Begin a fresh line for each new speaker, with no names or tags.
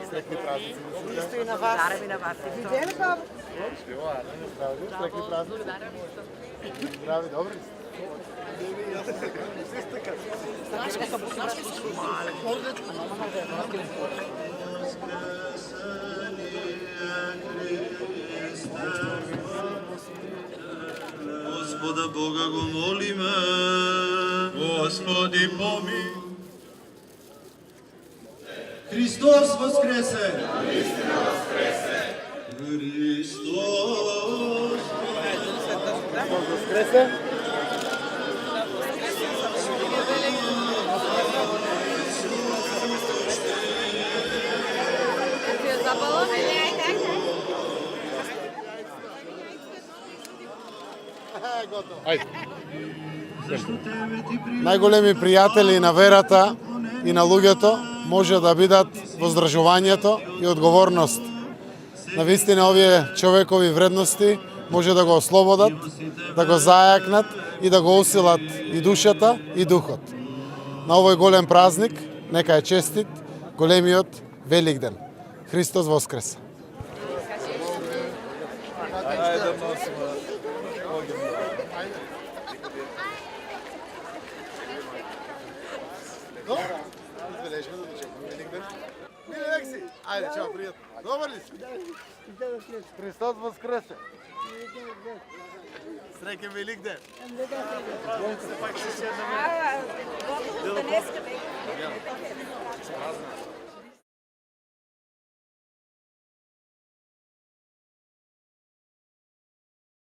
Sretni praznici.
Isto i na vas.
Naravno na vas.
Vidjeli babo?
Sretni praznici. Zdravi, dobri ste.
Господа Бога го молиме. Господи помилуй. Христос воскресе! Наистина воскресе! Христос
Воскресе. Ајде. Најголеми пријатели на верата и на луѓето може да бидат воздржувањето и одговорност. Навистина овие човекови вредности може да го ослободат, да го зајакнат и да го усилат и душата и духот. На овој голем празник нека е честит големиот Великден. Христос воскресе! Ајде, чао, пријатно. Добар ли си? Христос воскресе! Среќен Великден!
Готово днеска.